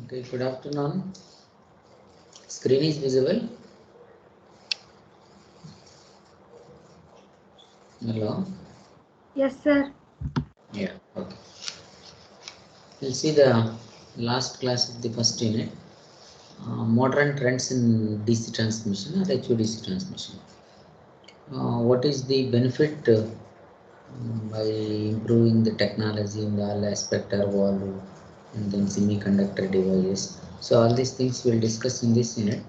Okay, good afternoon. Screen is visible. Hello. Yes, sir. Yeah. Okay. We'll see the last class of the first unit. Modern trends in DC transmission or HVDC transmission. What is the benefit by improving the technology in all aspect or value and then semiconductor devices? So all these things we'll discuss in this unit.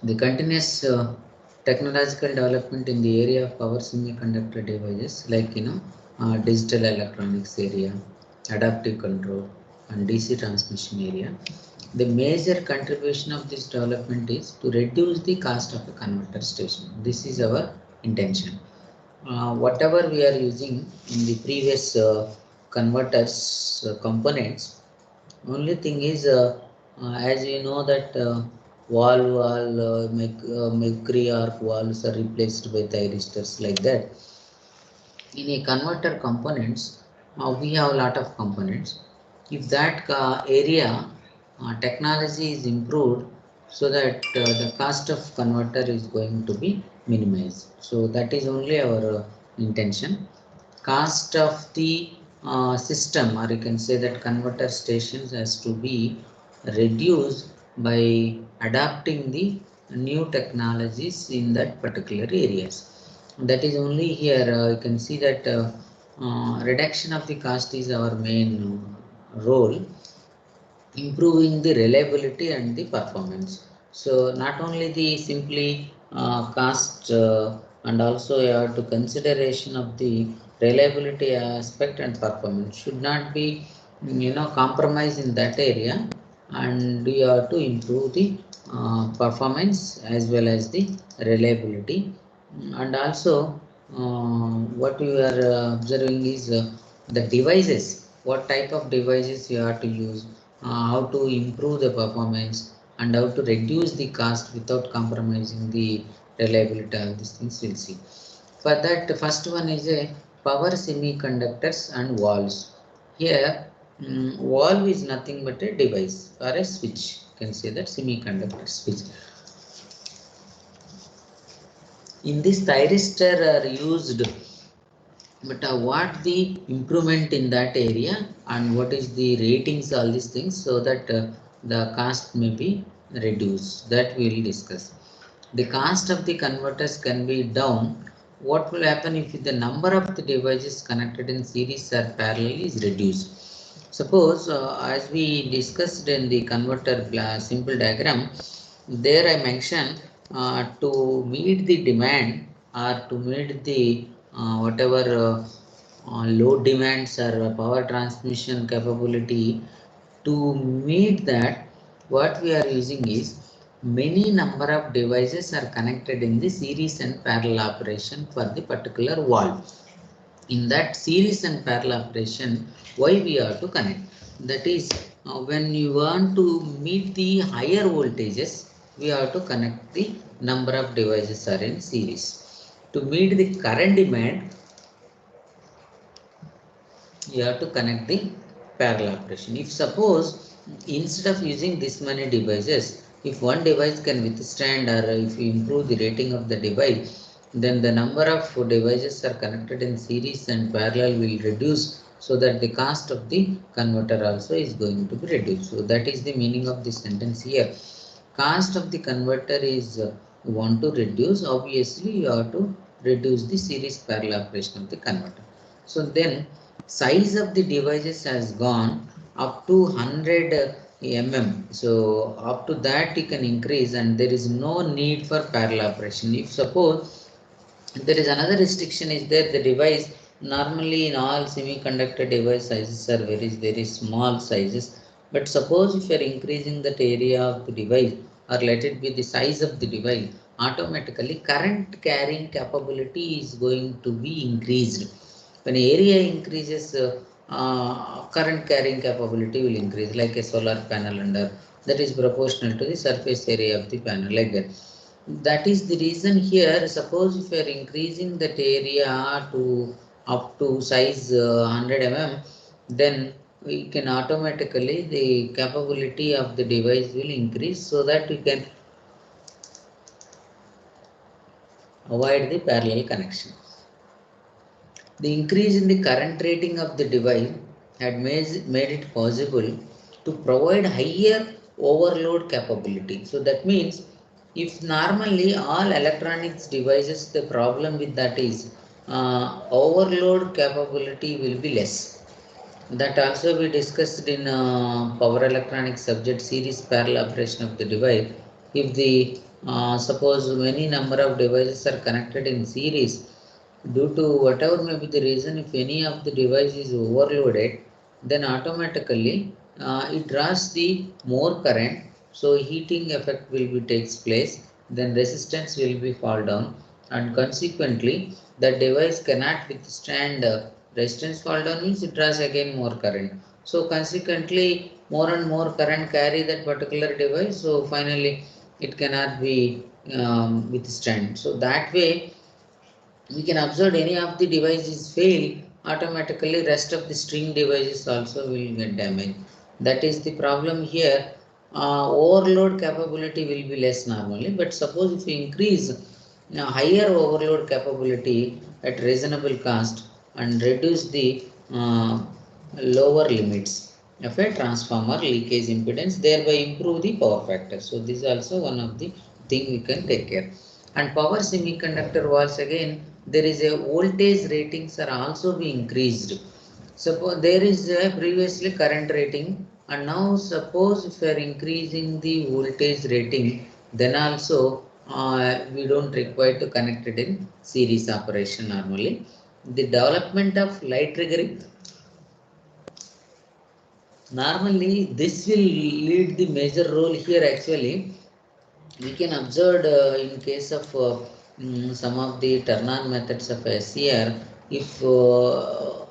The continuous technological development in the area of power semiconductor devices like digital electronics area, adaptive control and DC transmission area. The major contribution of this development is to reduce the cost of a converter station. This is our intention. Whatever we are using in the previous converters components, only thing is, as you know that mercury arc valves are replaced by thyristors like that. In a converter components, we have a lot of components. If that area technology is improved, so that the cost of converter is going to be minimized. So that is only our intention. Cost of the system, or you can say that converter stations, has to be reduced by adapting the new technologies in that particular areas. That is only here you can see that reduction of the cost is our main role, improving the reliability and the performance. So not only the simply cost and also you have to consideration of the reliability aspect and performance should not be compromised in that area, and you have to improve the performance as well as the reliability. And also what you are observing is the devices, what type of devices you have to use, how to improve the performance and how to reduce the cost without compromising the reliability. All these things we'll see. For that, the first one is a power semiconductors and valves. Here valve is nothing but a device or a switch. You can say that semiconductor switch. In this thyristor are used, but what the improvement in that area and what is the ratings, all these things, so that the cost may be reduced, that we will discuss. The cost of the converters can be down. What will happen if the number of the devices connected in series or parallel is reduced? Suppose as we discussed in the converter simple diagram, there I mentioned to meet the demand or to meet the whatever load demands or power transmission capability, to meet that what we are using is many number of devices are connected in the series and parallel operation for the particular valve. In that series and parallel operation, why we have to connect? That is, when you want to meet the higher voltages, we have to connect the number of devices are in series. To meet the current demand, you have to connect the parallel operation. If suppose instead of using this many devices, if one device can withstand, or if you improve the rating of the device, then the number of devices are connected in series and parallel will reduce, so that the cost of the converter also is going to be reduced. So that is the meaning of this sentence here. Cost of the converter is you want to reduce, obviously you have to reduce the series parallel operation of the converter. So then size of the devices has gone up to 100 mm. So up to that you can increase, and there is no need for parallel operation. If suppose there is another restriction is there, the device normally in all semiconductor device sizes are very small sizes. But suppose if you are increasing that area of the device, or let it be the size of the device, automatically current carrying capability is going to be increased. When area increases, current carrying capability will increase, like a solar panel under, that is proportional to the surface area of the panel, like that. That is the reason here. Suppose if you are increasing that area to up to size 100 mm, then we can automatically the capability of the device will increase so that we can avoid the parallel connection. The increase in the current rating of the device had made it possible to provide higher overload capability. So that means if normally all electronics devices, the problem with that is overload capability will be less. That also we discussed in power electronics subject series parallel operation of the device. If the suppose many number of devices are connected in series, due to whatever may be the reason, if any of the device is overloaded, then automatically it draws the more current. So heating effect will be takes place. Then resistance will be fall down, and consequently the device cannot withstand resistance fall down means it draws again more current. So consequently more and more current carry that particular device. So finally it cannot be withstand. So that way we can observe any of the devices fail, automatically rest of the string devices also will get damaged. That is the problem here. Overload capability will be less normally, but suppose if you increase higher overload capability at reasonable cost and reduce the uh, lower limits of a transformer leakage impedance, thereby improve the power factor. So this is also one of the thing we can take care. And power semiconductor walls again, there is a voltage ratings are also be increased. Suppose there is a previously current rating, and now suppose if we are increasing the voltage rating, then also we don't require to connect it in series operation normally. The development of light triggering, normally this will lead the major role here. Actually we can observe in case of some of the turn-on methods of SCR, if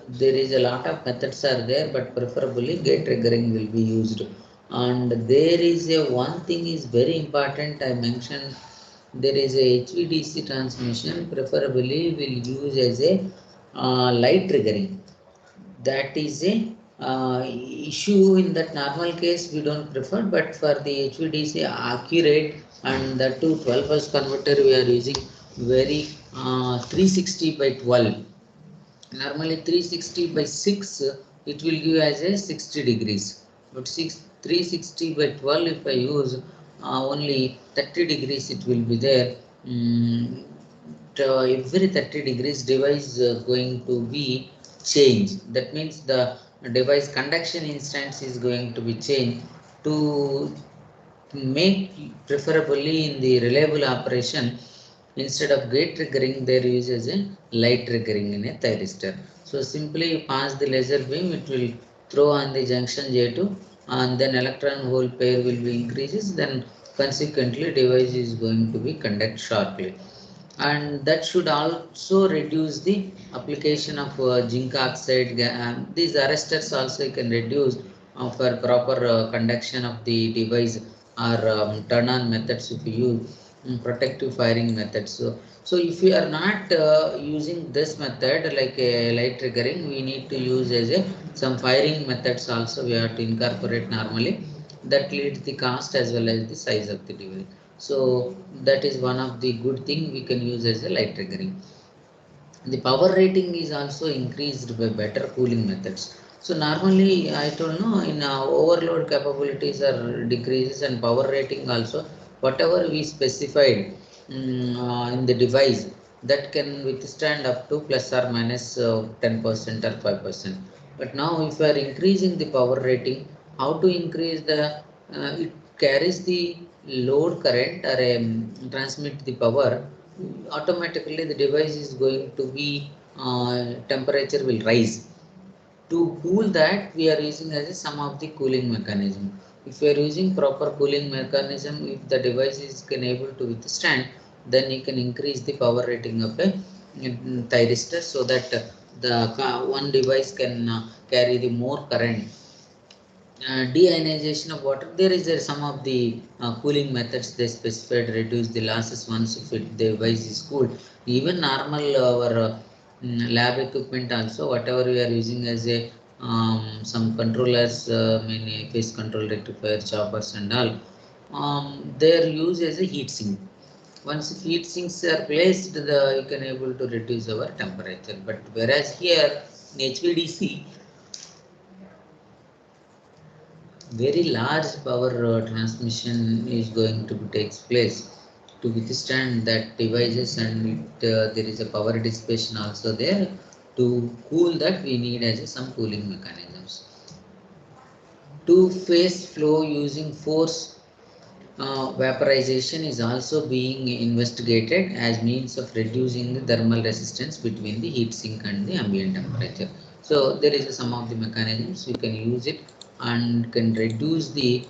there is a lot of methods are there, but preferably gate triggering will be used. And there is a one thing is very important I mentioned, there is a HVDC transmission, preferably will use as a light triggering. That is a issue. In that normal case we don't prefer, but for the HVDC accurate and the to 12 bus converter we are using very 360 by 12. Normally 360 by 6 it will give as a 60 degrees, but 360 by 12 if I use only 30 degrees it will be there. Every 30 degrees device going to be changed. That means the device conduction instance is going to be changed to make preferably in the reliable operation. Instead of gate triggering, there uses a light triggering in a thyristor. So simply you pass the laser beam, it will throw on the junction J2, and then electron hole pair will be increases, then consequently device is going to be conduct sharply. And that should also reduce the application of zinc oxide. These arresters also you can reduce for proper conduction of the device, or turn on methods if you use protective firing methods. So if we are not using this method like a light triggering, we need to use as a some firing methods also we have to incorporate normally. That leads the cost as well as the size of the device. So that is one of the good thing we can use as a light triggering. The power rating is also increased by better cooling methods. So normally I told no, in overload capabilities are decreases, and power rating also whatever we specified in the device, that can withstand up to plus or minus 10% or 5%. But now if we are increasing the power rating, how to increase the it carries the load current or transmit the power, automatically the device is going to be temperature will rise. To cool that we are using as a some of the cooling mechanism. If we are using proper cooling mechanism, if the device is can able to withstand, then you can increase the power rating of a thyristor, so that the one device can carry the more current. Deionization of water, there is some of the cooling methods they specified reduce the losses once if it the device is cooled. Even normal our lab equipment also, whatever we are using as a some controllers, many phase control rectifier, choppers and all, their use as a heat sink. Once heat sinks are placed, you can able to reduce our temperature. But whereas here in HVDC, very large power transmission is going to takes place to withstand that devices, and there is a power dissipation also there. To cool that, we need as some cooling mechanisms. Two-phase flow using force vaporization is also being investigated as means of reducing the thermal resistance between the heat sink and the ambient temperature. So there is some of the mechanisms we can use it and can reduce the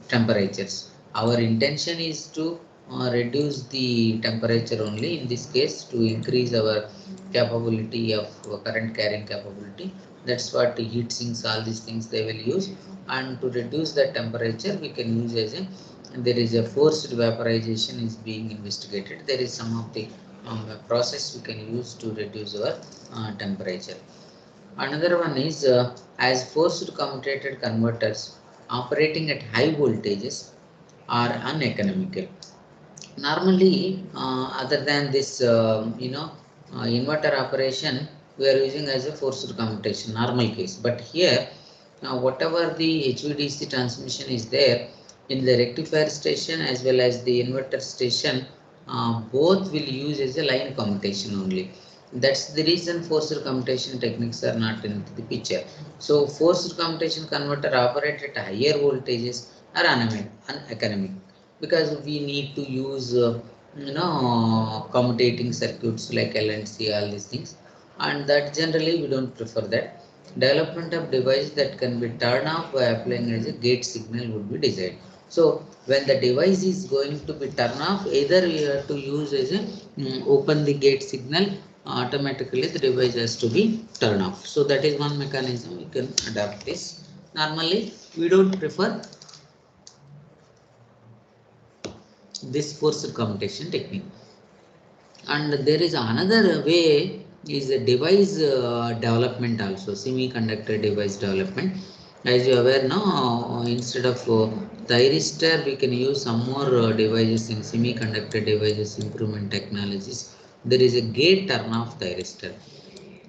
temperatures. Our intention is to reduce the temperature only in this case, to increase our capability of current carrying capability. That's what the heat sinks, all these things they will use. And to reduce the temperature, we can use as a, there is a forced vaporization is being investigated. There is some of the process we can use to reduce our temperature. Another one is as forced commutated converters operating at high voltages are uneconomical. Normally, other than this, inverter operation, we are using as a forced commutation, normal case. But here, whatever the HVDC transmission is there in the rectifier station as well as the inverter station, both will use as a line commutation only. That's the reason forced commutation techniques are not into the picture. So forced commutation converter operate at higher voltages are uneconomic, because we need to use commutating circuits like LNC, all these things, and that generally we don't prefer that. Development of device that can be turned off by applying as a gate signal would be desired. So when the device is going to be turned off, either we have to use as a open the gate signal, automatically the device has to be turned off. So that is one mechanism we can adapt this. Normally we don't prefer this forced commutation technique. And there is another way is a device development also, semiconductor device development. As you are aware now, instead of thyristor, we can use some more devices in semiconductor devices improvement technologies. There is a gate turn off thyristor.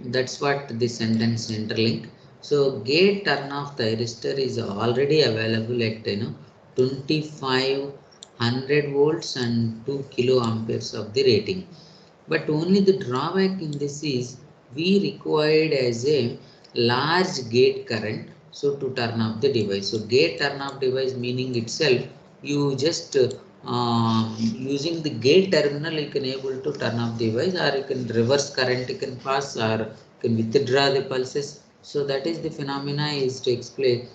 That's what the sentence interlink. So gate turn off thyristor is already available at 2500 volts and 2 kiloamperes of the rating. But only the drawback in this is we required as a large gate current, so to turn off the device. So gate turn off device meaning itself, you just using the gate terminal you can able to turn off the device, or you can reverse current you can pass, or you can withdraw the pulses. So that is the phenomena is to explain.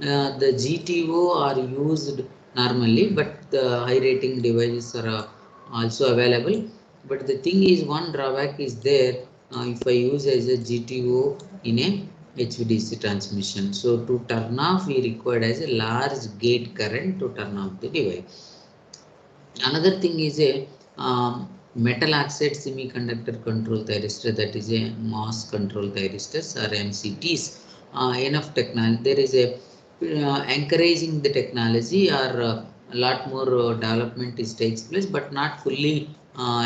The GTO are used normally, but the high rating devices are also available. But the thing is, one drawback is there if I use as a GTO in a HVDC transmission. So to turn off, we required as a large gate current to turn off the device. Another thing is a metal oxide semiconductor control thyristor, that is a MOS control thyristors or MCTs. Enough technology. There is a encouraging the technology, or a lot more development is takes place, but not fully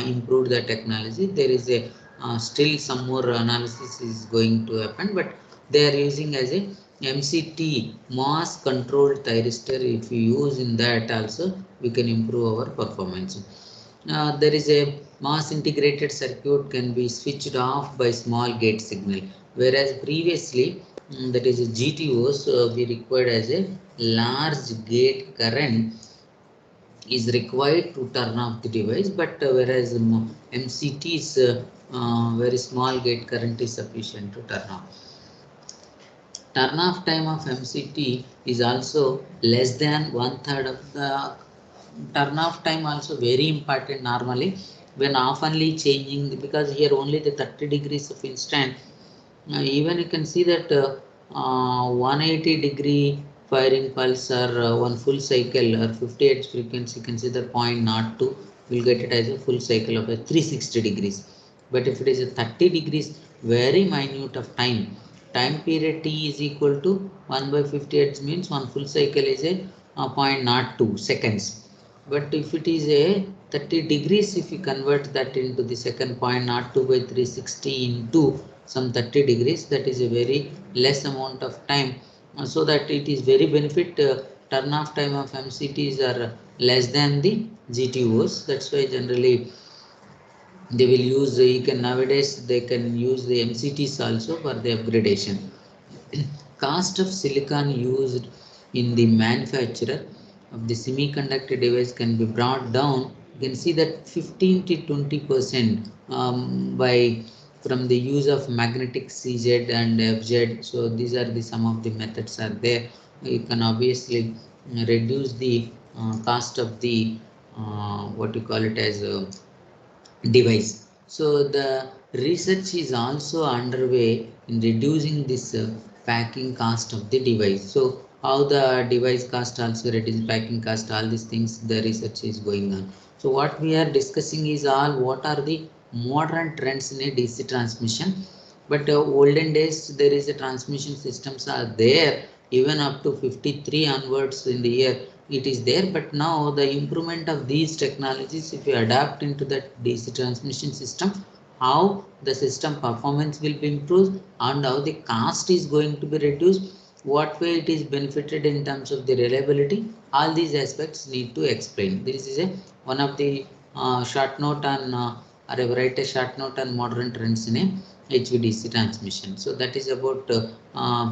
improved the technology. There is a still some more analysis is going to happen, but they are using as a MCT, mass controlled thyristor. If you use in that also, we can improve our performance. There is a mass integrated circuit can be switched off by small gate signal, whereas previously that is a GTOs, we required as a large gate current is required to turn off the device, but whereas MCT is very small gate current is sufficient to turn off. Turn off time of MCT is also less than one third of the turn off time, also very important normally when oftenly changing, because here only the 30 degrees of instant. Even you can see that 180-degree firing pulse, or one full cycle or 50 Hz frequency, consider 0.02, will get it as a full cycle of a 360 degrees. But if it is a 30 degrees, very minute of time, time period T is equal to 1 by 50 Hz means one full cycle is a 0.02 seconds. But if it is a 30 degrees, if we convert that into the second 0.02 by 360 into some 30 degrees, that is a very less amount of time. So that it is very benefit. Turn off time of MCTs are less than the GTOs. That's why generally they will use, you can nowadays they can use the MCTs also for the upgradation. Cost of silicon used in the manufacture of the semiconductor device can be brought down. You can see that 15 to 20% by from the use of magnetic CZ and FZ. So these are the some of the methods are there. You can obviously reduce the cost of the what you call it as device. So the research is also underway in reducing this packing cost of the device. So how the device cost also reduce packing cost, all these things the research is going on. So what we are discussing is all what are the modern trends in a DC transmission. But olden days there is a transmission systems are there even up to 53 onwards in the year it is there, but now the improvement of these technologies, if you adapt into that DC transmission system, how the system performance will be improved and how the cost is going to be reduced, what way it is benefited in terms of the reliability, all these aspects need to explain. This is a one of the short note on or I write a short note on modern trends in a HVDC transmission. So that is about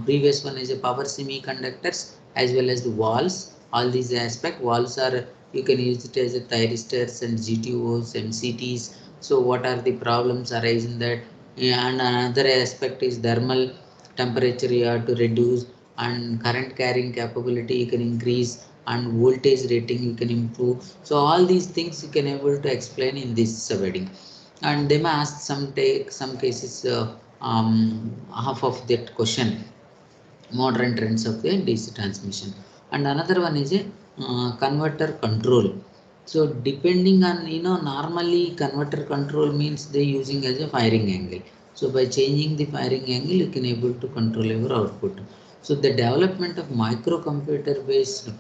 previous one is a power semiconductors as well as the walls. All these aspect walls are, you can use it as a thyristors and GTOs, MCTs. So what are the problems arise in that? Yeah, and another aspect is thermal temperature you have to reduce, and current carrying capability you can increase, and voltage rating you can improve. So all these things you can able to explain in this wedding. And they may ask some take some cases half of that question, modern trends of the DC transmission. And another one is a converter control. So depending on, normally converter control means they using as a firing angle. So by changing the firing angle you can able to control your output. So the development of microcomputer based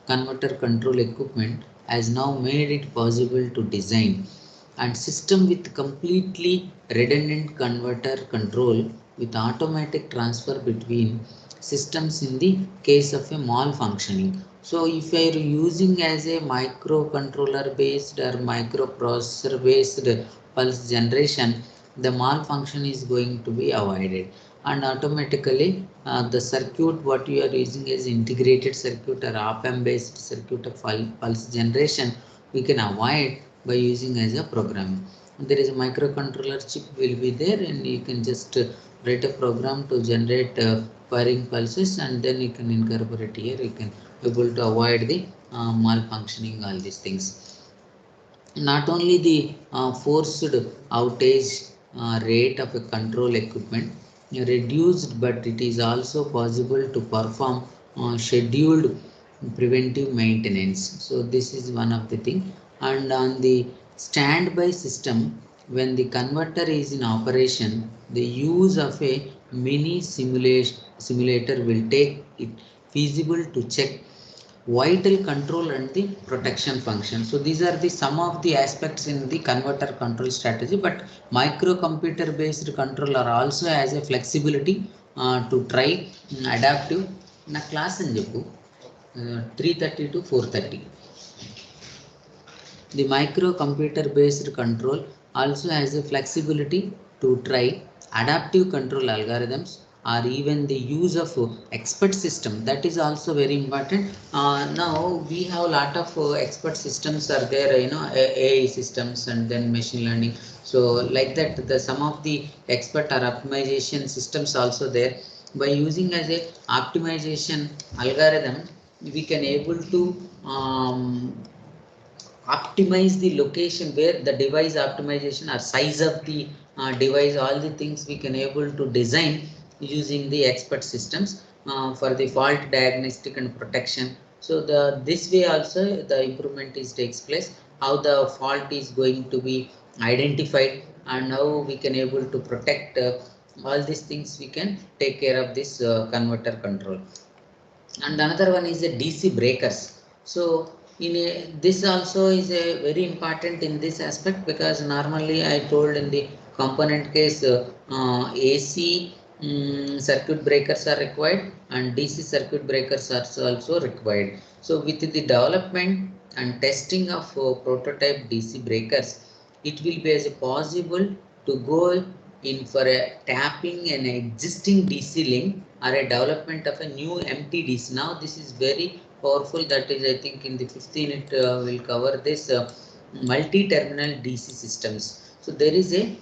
converter control equipment has now made it possible to design and system with completely redundant converter control with automatic transfer between systems in the case of a malfunctioning. So if you are using as a microcontroller based or microprocessor based pulse generation, the malfunction is going to be avoided, and automatically the circuit what you are using is integrated circuit or op-amp based circuit of pulse generation we can avoid by using as a program. There is a microcontroller chip will be there, and you can just write a program to generate firing pulses, and then you can incorporate here. You can able to avoid the malfunctioning all these things. Not only the forced outage rate of a control equipment reduced, but it is also possible to perform scheduled preventive maintenance. So this is one of the thing. And on the standby system, when the converter is in operation, the use of a mini simulator will take it feasible to check vital control and the protection function. So these are the some of the aspects in the converter control strategy, but microcomputer based control are also has a flexibility to try adaptive na class అని చెప్పు 3:30 to 4:30. The microcomputer based control also has a flexibility to try adaptive control algorithms or even the use of expert system. That is also very important. Now we have a lot of expert systems are there, AI systems and then machine learning. So like that, the some of the expert or optimization systems also there. By using as a optimization algorithm, we can able to optimize the location where the device optimization or size of the device, all the things we can able to design using the expert systems for the fault diagnostic and protection. So the this way also the improvement is takes place, how the fault is going to be identified and how we can able to protect All these things we can take care of this converter control. And another one is a DC breakers. So this also is a very important in this aspect, because normally I told in the component case AC circuit breakers are required and DC circuit breakers are also required. So with the development and testing of prototype DC breakers, it will be as possible to go in for a tapping an existing DC link or a development of a new MTDC. Now this is very powerful. That is, I think in the 5th unit will cover this multi-terminal DC systems. So there is a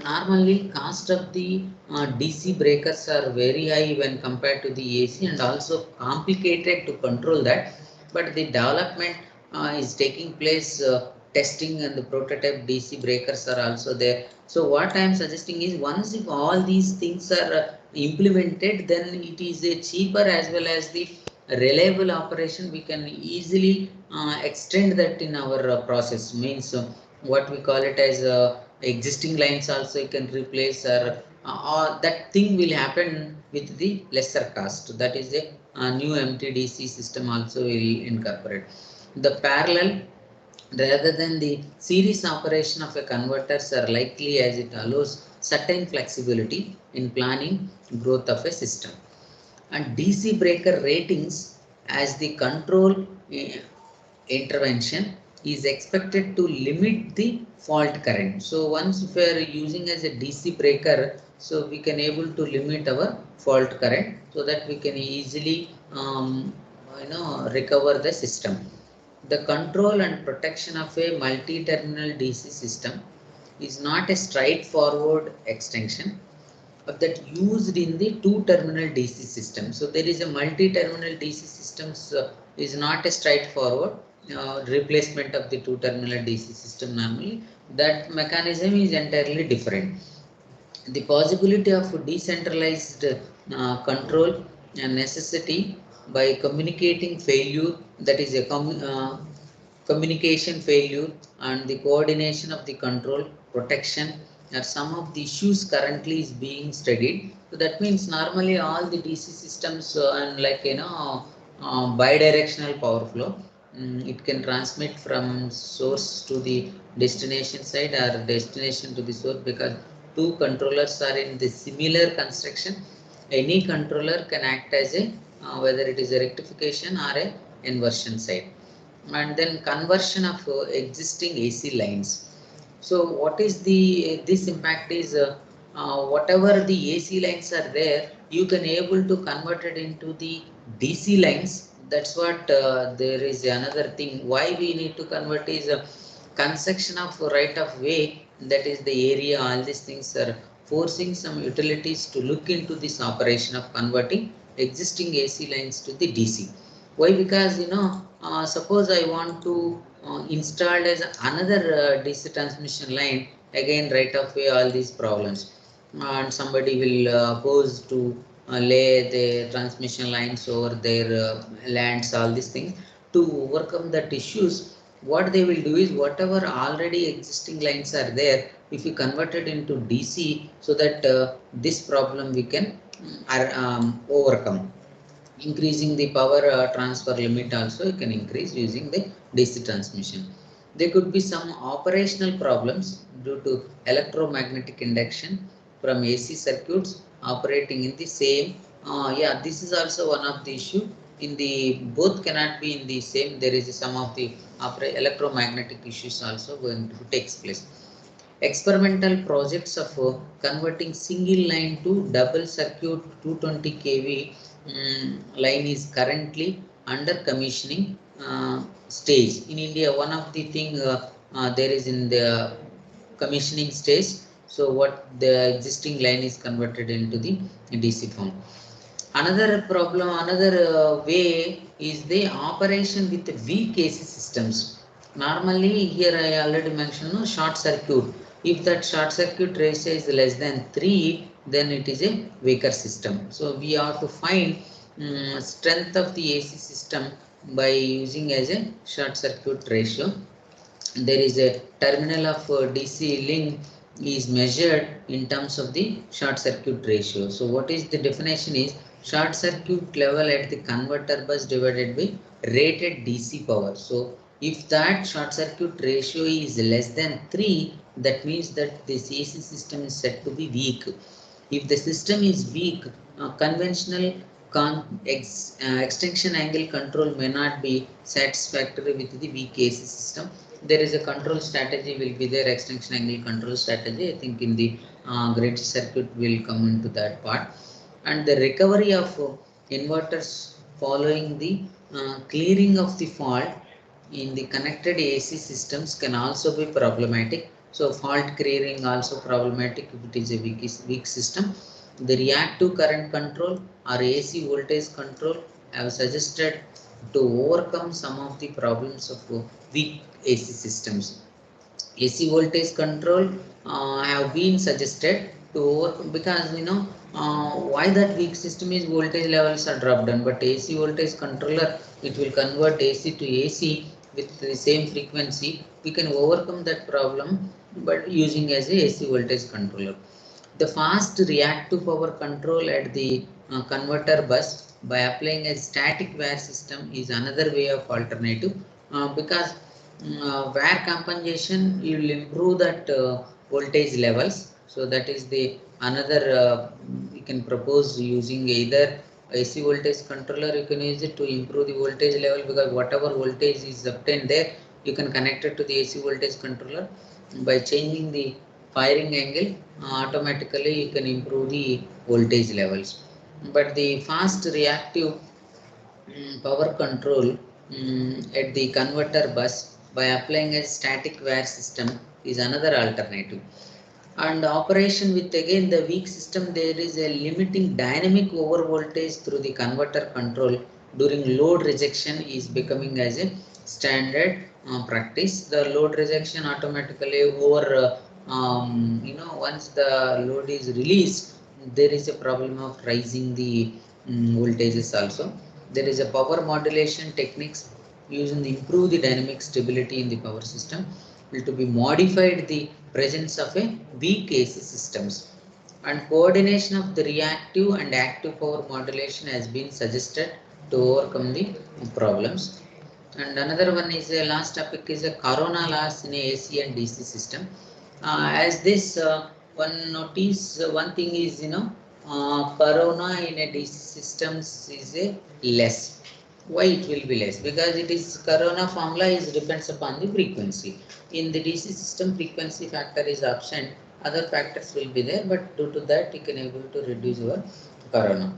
normally cost of the DC breakers are very high when compared to the AC, and also complicated to control that. But the development is taking place. Testing and the prototype DC breakers are also there. So what I am suggesting is, once if all these things are implemented, then it is a cheaper as well as the reliable operation. We can easily extend that in our process. Means what we call it as existing lines also you can replace, or that thing will happen with the lesser cost. That is a new MTDC system also will incorporate. The parallel rather than the series operation of a converters are likely, as it allows certain flexibility in planning growth of a system. And DC breaker ratings as the control intervention is expected to limit the fault current. So once if we are using as a DC breaker, so we can able to limit our fault current, so that we can easily recover the system. The control and protection of a multi-terminal DC system is not a straightforward extension of that used in the two-terminal DC system. So there is a multi-terminal DC systems is not a straightforward replacement of the two-terminal DC system. Normally that mechanism is entirely different. The possibility of decentralized control and necessity by communicating failure, that is a communication failure, and the coordination of the control protection are some of the issues currently is being studied. So that means normally all the DC systems and like bidirectional power flow, it can transmit from source to the destination side or destination to the source, because two controllers are in the similar construction. Any controller can act as a whether it is a rectification or a inversion side. And then conversion of existing AC lines. So what is the this impact is whatever the AC lines are there, you can able to convert it into the DC lines. That's what there is another thing why we need to convert is construction of right of way, that is the area. All these things are forcing some utilities to look into this operation of converting existing AC lines to the DC. Why? Because suppose I want to install as another DC transmission line, again right of way all these problems, and somebody will pose to lay the transmission lines over their lands, all these things. To overcome that issues, what they will do is, whatever already existing lines are there, if you convert it into DC, so that this problem we can overcome. Increasing the power transfer limit also you can increase using the DC transmission. There could be some operational problems due to electromagnetic induction from AC circuits operating in the same. Yeah, this is also one of the issue. In the both cannot be in the same. There is some of the electromagnetic issues also going to takes place. Experimental projects of converting single line to double circuit 220 kV line is currently under commissioning stage in India. One of the thing there is in the commissioning stage. So what the existing line is converted into the DC form. Another problem, another way is the operation with weak AC systems. Normally, here I already mentioned short circuit. If that short circuit ratio is less than 3, then it is a weaker system. So we have to find strength of the AC system by using as a short circuit ratio. There is a terminal of DC link is measured in terms of the short circuit ratio. So what is the definition is short circuit level at the converter bus divided by rated DC power. So if that short circuit ratio is less than 3, that means that this AC system is said to be weak. If the system is weak, conventional extinction angle control may not be satisfactory with the weak AC system. There is a control strategy will be there, extinction angle control strategy. I think in the grid circuit will come into that part. And the recovery of inverters following the clearing of the fault in the connected AC systems can also be problematic. So fault clearing also problematic if it is a weak system. The reactive current control or AC voltage control have suggested to overcome some of the problems of weak AC systems. AC voltage control have been suggested to overcome, because why that weak system is voltage levels are dropped down, but AC voltage controller, it will convert AC to AC with the same frequency. We can overcome that problem but using as a AC voltage controller. The fast reactive power control at the converter bus by applying a static wire system is another way of alternative, because wire compensation you will improve that voltage levels. So that is the another you can propose using either AC voltage controller. You can use it to improve the voltage level, because whatever voltage is obtained there, you can connect it to the AC voltage controller by changing the firing angle. Automatically you can improve the voltage levels. But the fast reactive power control at the converter bus by applying a static wire system is another alternative. And operation with again the weak system, there is a limiting dynamic over voltage through the converter control during load rejection is becoming as a standard practice. The load rejection automatically over once the load is released, there is a problem of rising the voltages also. There is a power modulation techniques using to improve the dynamic stability in the power system will to be modified the presence of a weak AC systems. And coordination of the reactive and active power modulation has been suggested to overcome the problems. And another one is a last topic is a corona loss in a AC and DC system. As this one notice, one thing is corona in a DC systems is a less. Why it will be less? Because it is corona formula is depends upon the frequency. In the DC system, frequency factor is absent. Other factors will be there, but due to that, you can able to reduce your corona.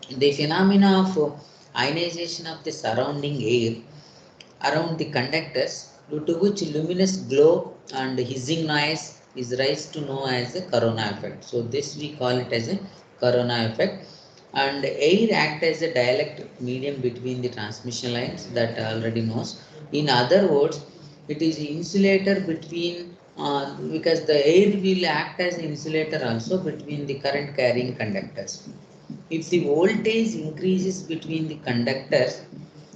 The phenomena of ionization of the surrounding air around the conductors, due to which luminous glow and hissing noise is raised to know as a corona effect. So this we call it as a corona effect. And air act as a dielectric medium between the transmission lines, that already knows. In other words, it is insulator between because the air will act as insulator also between the current carrying conductors. If the voltage increases between the conductors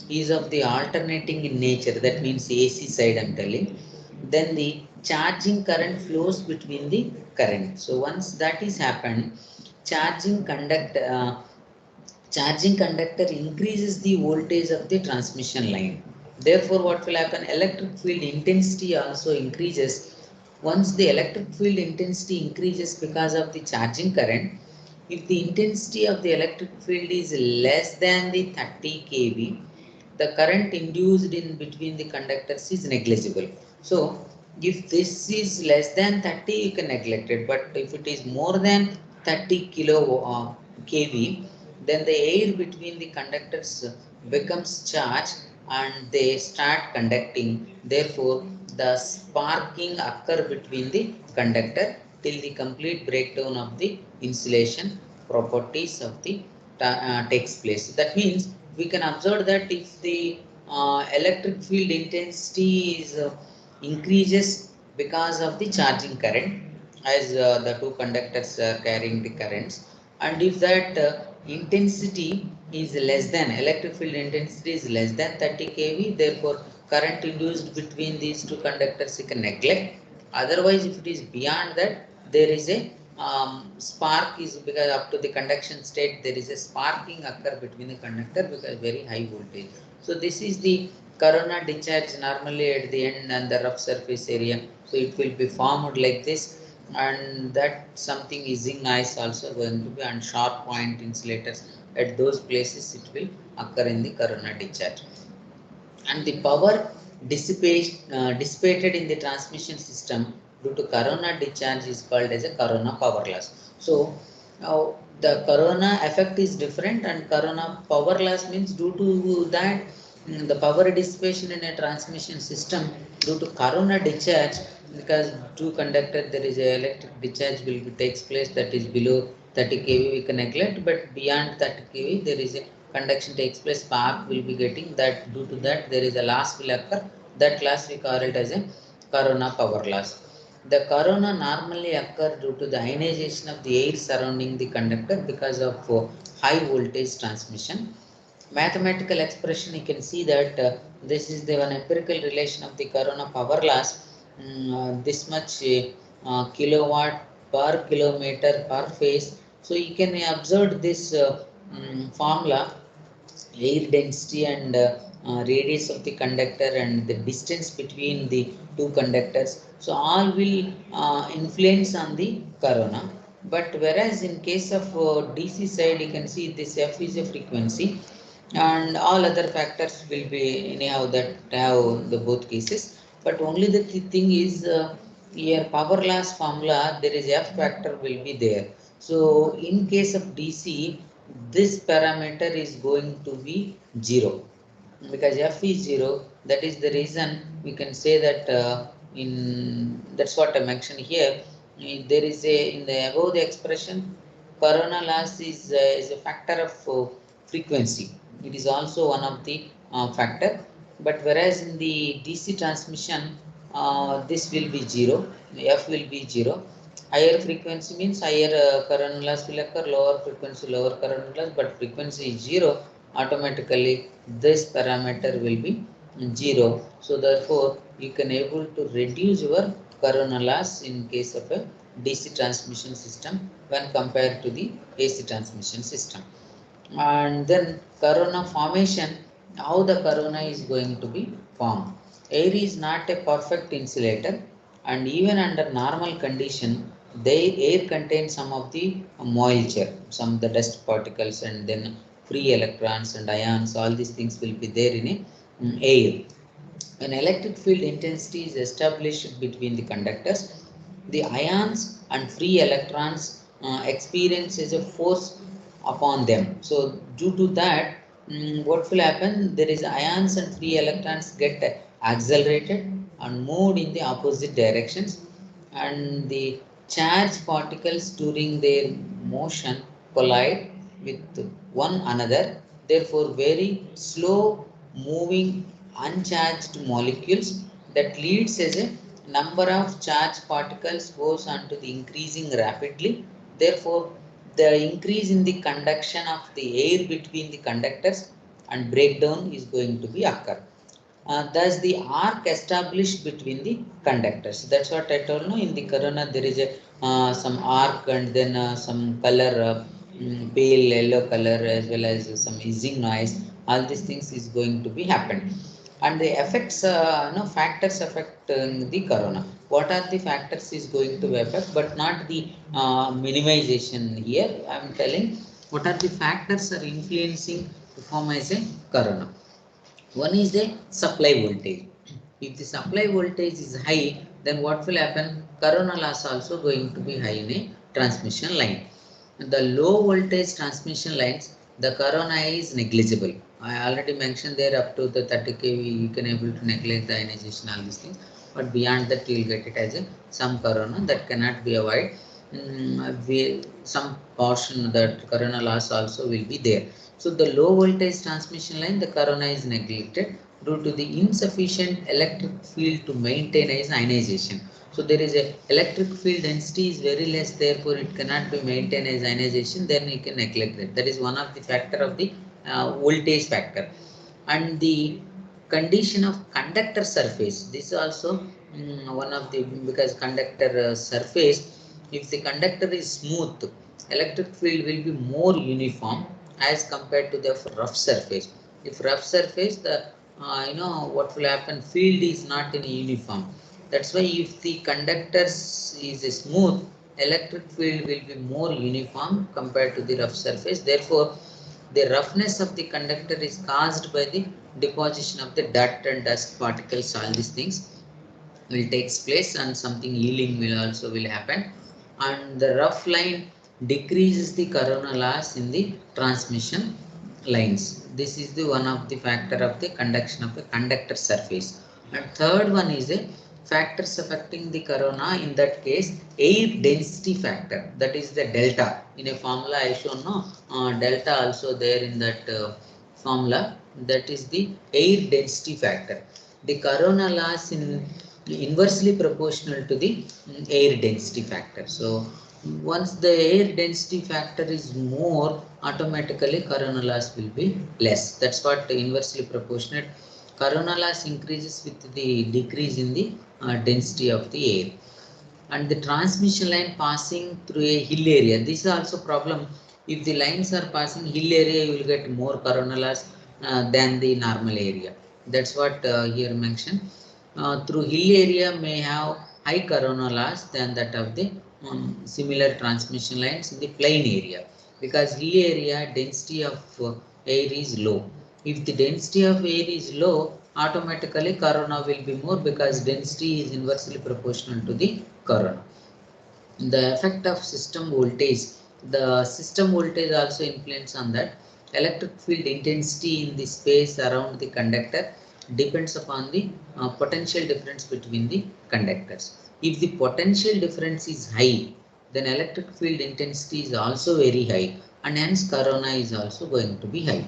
is of the alternating in nature, that means AC side I'm telling, then the charging current flows between the current. So once that is happened, charging charging conductor increases the voltage of the transmission line. Therefore, what will happen? Electric field intensity also increases. Once the electric field intensity increases because of the charging current, if the intensity of the electric field is less than the 30 kV, the current induced in between the conductors is negligible. So, if this is less than 30, you can neglect it. But if it is more than 30 kV, then the air between the conductors becomes charged and they start conducting. Therefore, the sparking occur between the conductor till the complete breakdown of the insulation properties of the takes place. That means we can observe that if the electric field intensity is increases because of the charging current, as the two conductors are carrying the currents, and if that intensity is less than electric field intensity is less than 30 kV, therefore current induced between these two conductors you can neglect. Otherwise, if it is beyond that, there is a spark is because up to the conduction state, there is a sparking occur between the conductor because very high voltage. So this is the corona discharge normally at the end and the rough surface area. So it will be formed like this, and that something hissing noise also going to be on sharp point insulators. At those places, it will occur in the corona discharge, and the power dissipated in the transmission system due to corona discharge is called as a corona power loss. So the corona effect is different, and corona power loss means due to that the power dissipation in a transmission system due to corona discharge, because two conductor there is a electric discharge will be takes place that is below 30 kV we can neglect, but beyond 30 kV there is a conduction takes place, spark will be getting that, due to that there is a loss will occur. That loss we call it as a corona power loss. The corona normally occur due to the ionization of the air surrounding the conductor because of high voltage transmission. Mathematical expression you can see that this is the one empirical relation of the corona power loss. This much kilowatt per kilometer per phase. So you can observe this formula, air density and radius of the conductor and the distance between the two conductors. So all will influence on the corona. But whereas in case of DC side, you can see this F is a frequency, and all other factors will be anyhow that have the both cases. But only the thing is here power loss formula there is F factor will be there. So in case of DC, this parameter is going to be 0 because F is 0. That is the reason we can say that in that's what I mentioned here. There is a in the above the expression, corona loss is a factor of frequency. It is also one of the factor. But whereas in the DC transmission, this will be 0. F will be 0. Higher frequency means higher current loss will occur, lower frequency lower current loss, but frequency is 0, automatically this parameter will be 0. So therefore you can able to reduce your corona loss in case of a DC transmission system when compared to the AC transmission system. And then corona formation, how the corona is going to be formed. Air is not a perfect insulator, and even under normal condition the air contains some of the moisture, some of the dust particles, and then free electrons and ions. All these things will be there in a air. When electric field intensity is established between the conductors, the ions and free electrons experiences a force upon them. So due to that, what will happen, there is ions and free electrons get accelerated and moved in the opposite directions, and the charged particles during their motion collide with one another. Therefore very slow moving uncharged molecules that leads as a number of charged particles goes on to the increasing rapidly. Therefore the increase in the conduction of the air between the conductors and breakdown is going to be occur. Thus the arc established between the conductors. That's what I told you. In the corona there is a some arc, and then some color, pale yellow color, as well as some hissing noise. All these things is going to be happen, and the effects, no factors affecting the corona. What are the factors is going to affect, but not the minimization here. I am telling what are the factors are influencing to form as a corona. One is the supply voltage. If the supply voltage is high, then what will happen? Corona loss also going to be high in a transmission line. The low voltage transmission lines, the corona is negligible. I already mentioned there up to the 30 kV you can able to neglect the ionization, all these things. But beyond that you will get it as a some corona that cannot be avoided. Some portion that corona loss also will be there. So the low voltage transmission line, the corona is neglected due to the insufficient electric field to maintain as ionization. So there is a electric field density is very less, therefore it cannot be maintained as ionization, then you can neglect that. That is one of the factor of the voltage factor. And the condition of conductor surface. This is also one of the, because conductor surface, if the conductor is smooth, electric field will be more uniform as compared to the rough surface. If rough surface, the what will happen, field is not in uniform. That's why if the conductor is smooth, electric field will be more uniform compared to the rough surface. Therefore the roughness of the conductor is caused by the deposition of the dirt and dust particles. All these things will takes place, and something healing will also will happen. And the rough line decreases the corona loss in the transmission lines. This is the one of the factor of the conduction of the conductor surface. And third one is a factors affecting the corona. In that case, air density factor, that is the delta. In a formula I show, no, delta also there in that formula, that is the air density factor. The corona loss in inversely proportional to the air density factor. So once the air density factor is more, automatically corona loss will be less. That's what inversely proportionate. Corona loss increases with the decrease in the density of the air. And the transmission line passing through a hill area, this is also problem. If the lines are passing hill area, you will get more corona loss than the normal area. That's what here mentioned. Through hill area may have high corona loss than that of the similar transmission lines in the plain area, because hill area density of air is low. If the density of air is low, automatically corona will be more, because density is inversely proportional to the corona. The effect of system voltage, the system voltage also influence on that. Electric field intensity in the space around the conductor depends upon the potential difference between the conductors. If the potential difference is high, then electric field intensity is also very high, and hence corona is also going to be high.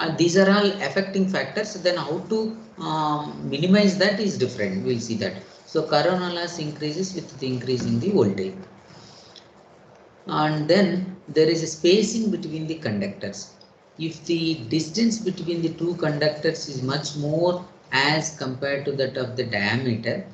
And these are all affecting factors. Then how to minimize that is different, we'll see that. So corona loss increases with the increase in the voltage. And then there is a spacing between the conductors. If the distance between the two conductors is much more as compared to that of the diameter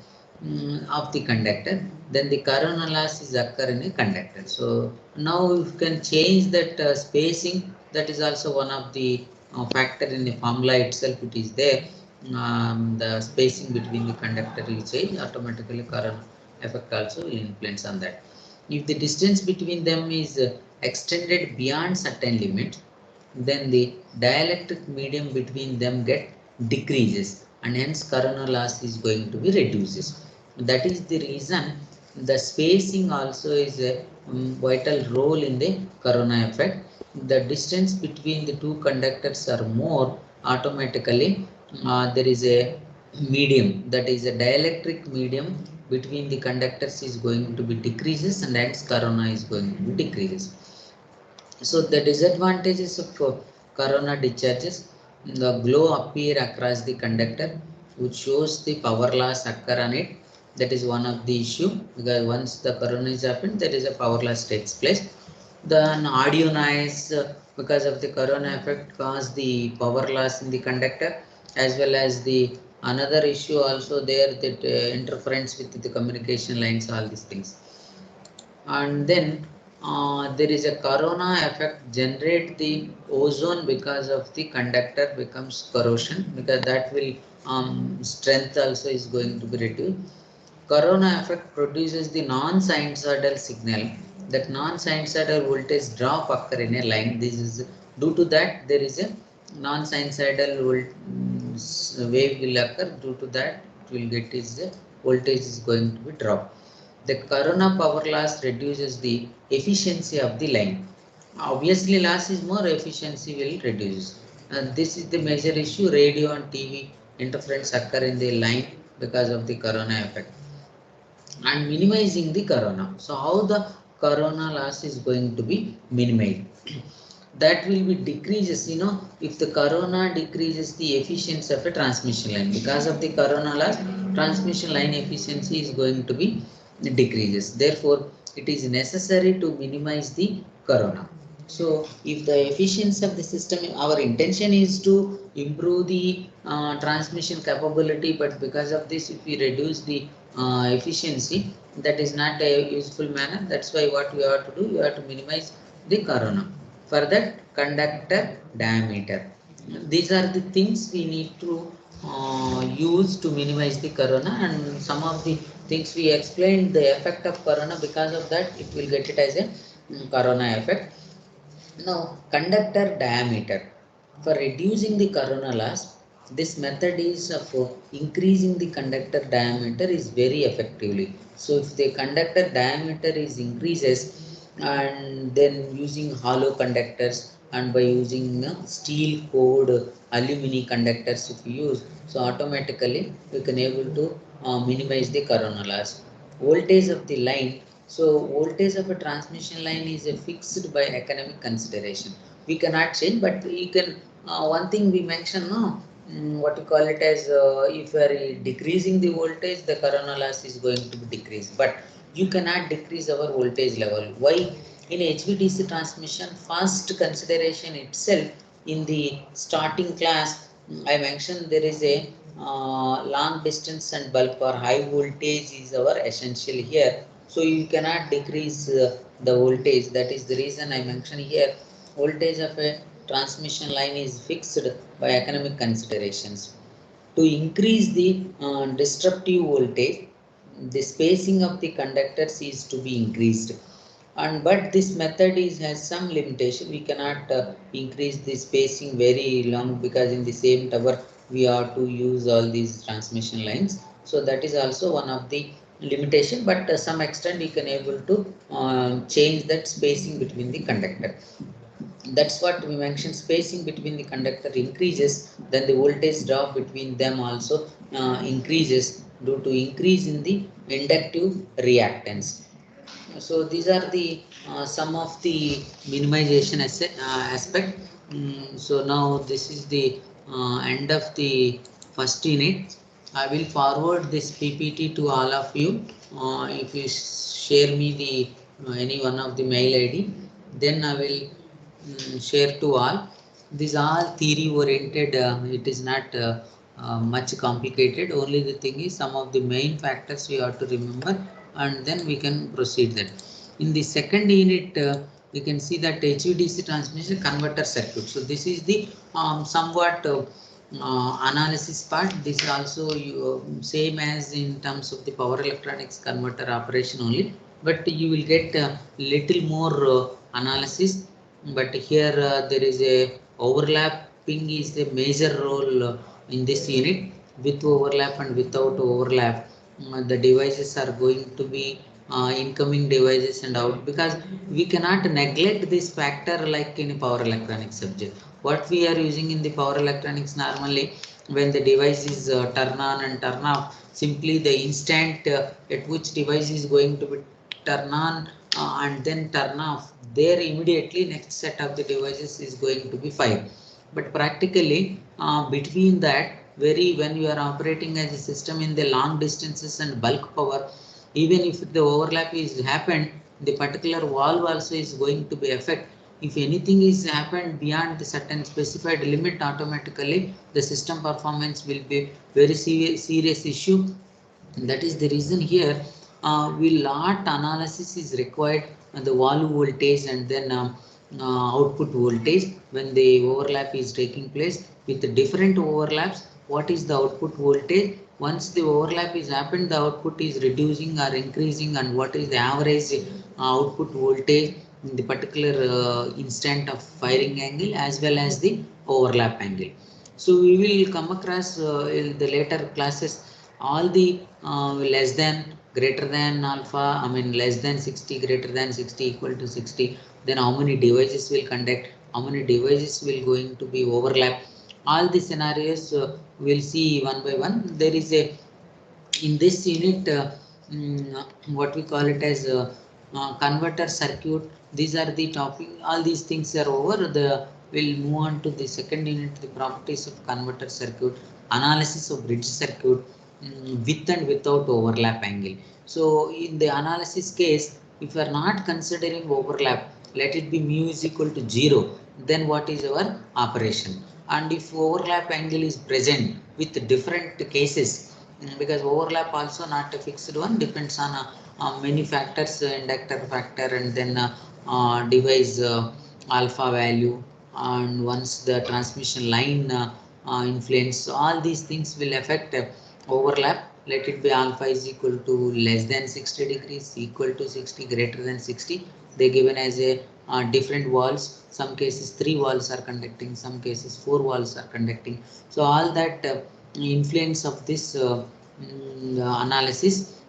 of the conductor, then the corona loss is occur in a conductor. So now you can change that spacing. That is also one of the factor in the formula itself, it is there. The spacing between the conductor will change, automatically corona effect also will influence on that. If the distance between them is extended beyond certain limit, then the dielectric medium between them get decreases, and hence corona loss is going to be reduces. That is the reason the spacing also is a vital role in the corona effect. The distance between the two conductors are more, automatically there is a medium, that is a dielectric medium between the conductors is going to be decreases, and hence corona is going to be decreases. So the disadvantages of corona discharges, the glow appear across the conductor, which shows the power loss occur on it. That is one of the issue, because once the corona is happened, there is a power loss takes place. Then audio noise, because of the corona effect, cause the power loss in the conductor, as well as the another issue also there, that interference with the communication lines, all these things. And then there is a corona effect generate the ozone, because of the conductor becomes corrosion, because that will strength also is going to be reduced. Corona effect produces the non-sinusoidal signal. That non-sinusoidal voltage drop occur in a line. This is due to that there is a non-sinusoidal wave will occur. Due to that it will get is voltage is going to be dropped. The corona power loss reduces the efficiency of the line. Obviously loss is more, efficiency will reduce. And this is the major issue. Radio and TV interference occur in the line because of the corona effect. And minimizing the corona. So how the corona loss is going to be minimized? That will be decreases, if the corona decreases the efficiency of a transmission line. Because of the corona loss, transmission line efficiency is going to be decreases. Therefore it is necessary to minimize the corona. So if the efficiency of the system, our intention is to improve the transmission capability, but because of this, if we reduce the efficiency, that is not a useful manner. That's why what we have to do, we have to minimize the corona. For that, conductor diameter. These are the things we need to use to minimize the corona, and some of the things we explained the effect of corona. Because of that, it will get it as a corona effect. Now, conductor diameter. For reducing the corona loss, this method is of increasing the conductor diameter is very effectively. So, if the conductor diameter is increases, and then using hollow conductors and by using steel cord aluminum conductors if you use, so automatically we can able to minimize the corona loss. Voltage of the line. So voltage of a transmission line is fixed by economic consideration. We cannot change, but you can. One thing we mentioned, no, what you call it as if you are decreasing the voltage, the corona loss is going to be decreased. But you cannot decrease our voltage level. Why? In HVDC transmission, first consideration itself in the starting class, I mentioned there is a long distance and bulk or high voltage is our essential here. So you cannot decrease the voltage. That is the reason I mentioned here. Voltage of a transmission line is fixed by economic considerations. To increase the disruptive voltage, the spacing of the conductors is to be increased. And but this method is has some limitation. We cannot increase the spacing very long, because in the same tower we have to use all these transmission lines. So that is also one of the limitation, but some extent we can able to change that spacing between the conductor. That's what we mentioned. Spacing between the conductor increases, then the voltage drop between them also increases due to increase in the inductive reactance. So these are the some of the minimization aspect. So now this is the end of the first unit. I will forward this PPT to all of you. If you share me the any one of the mail ID, then I will share to all. These are theory oriented. It is not much complicated. Only the thing is some of the main factors we have to remember, and then we can proceed that. In the second unit, you can see that HVDC transmission converter circuit. So this is the somewhat analysis part. This is also same as in terms of the power electronics converter operation only, but you will get little more analysis. But here there is a overlapping is the major role in this unit. With overlap and without overlap, the devices are going to be incoming devices and out, because we cannot neglect this factor like in a power electronics subject. What we are using in the power electronics normally, when the device is turn on and turn off, simply the instant at which device is going to be turn on and then turn off, there immediately next set of the devices is going to be fired. But practically between that, very when you are operating as a system in the long distances and bulk power, even if the overlap is happened, the particular valve also is going to be affected. If anything is happened beyond the certain specified limit, automatically the system performance will be very serious issue. That is the reason here will lot analysis is required on the valve voltage and then output voltage when the overlap is taking place. With the different overlaps, what is the output voltage? Once the overlap is happened, the output is reducing or increasing, and what is the average output voltage in the particular instant of firing angle as well as the overlap angle. So we will come across in the later classes all the less than, greater than alpha, I mean less than 60, greater than 60, equal to 60, then how many devices will conduct, how many devices will going to be overlap. All the scenarios we'll see one by one. There is a in this unit what we call it as converter circuit. These are the topic. All these things are over. We'll move on to the second unit, the properties of converter circuit, analysis of bridge circuit, with and without overlap angle. So in the analysis case, if you are not considering overlap, let it be mu is equal to 0, then what is our operation? And if overlap angle is present with different cases, because overlap also not a fixed one, depends on many factors, inductor factor, and then device alpha value, and once the transmission line influence, all these things will affect overlap. Let it be alpha is equal to less than 60 degrees, equal to 60, greater than 60. They given as a different walls. Some cases 3 walls are conducting, some cases 4 walls are conducting. So all that influence of this analysis.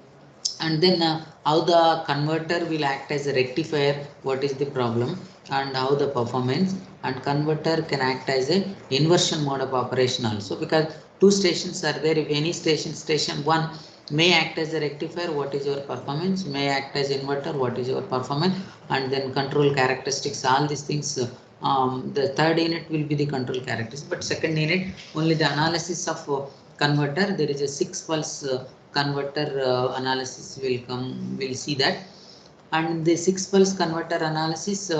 And then how the converter will act as a rectifier, what is the problem, and how the performance. And converter can act as a inversion mode of operation also, because two stations are there. If any station 1 may act as a rectifier, what is your performance, may act as inverter, what is your performance, and then control characteristics, all these things. The third unit will be the control characteristics, but second unit only the analysis of converter. There is a 6 pulse converter analysis will come, we'll see that. And the 6 pulse converter analysis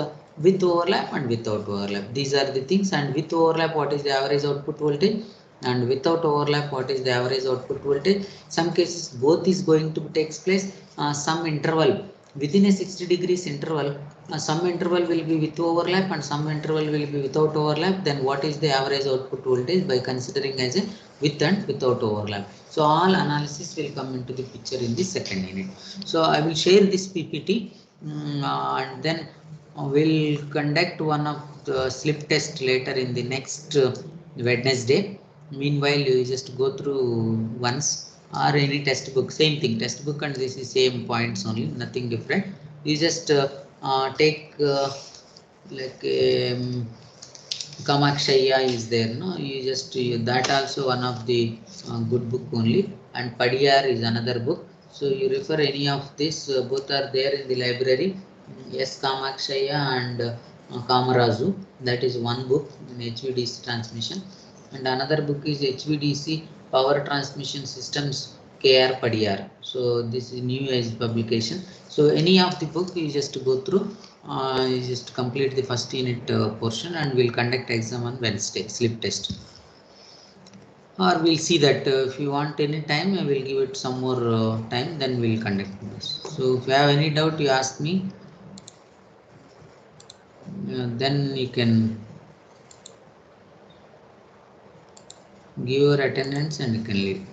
with overlap and without overlap, these are the things. And with overlap, what is the average output voltage, and without overlap, what is the average output voltage. Some cases both is going to take place, some interval within a 60 degrees interval, some interval will be with overlap and some interval will be without overlap. Then what is the average output voltage by considering as a with and without overlap. So all analysis will come into the picture in the second unit. So I will share this PPT, and then we'll conduct one of the slip test later in the next Wednesday. Meanwhile, you just go through once, or any textbook, same thing, textbook and this is same points only, nothing different. You just take like Kamakshaya is there, no? You just that also one of the good book only, and Padiyar is another book. So you refer any of this, both are there in the library. Yes, Kamakshaya and Kamarazu, that is one book in HVDC transmission, and another book is HVDC Power Transmission Systems KR Padiyar. So this is new age publication. So any of the book you just go through. You just complete the first unit portion, and we'll conduct exam on Wednesday, slip test. Or we'll see that if you want any time, I will give it some more time, then we'll conduct this. So if you have any doubt, you ask me. Then you can give your attendance and you can leave.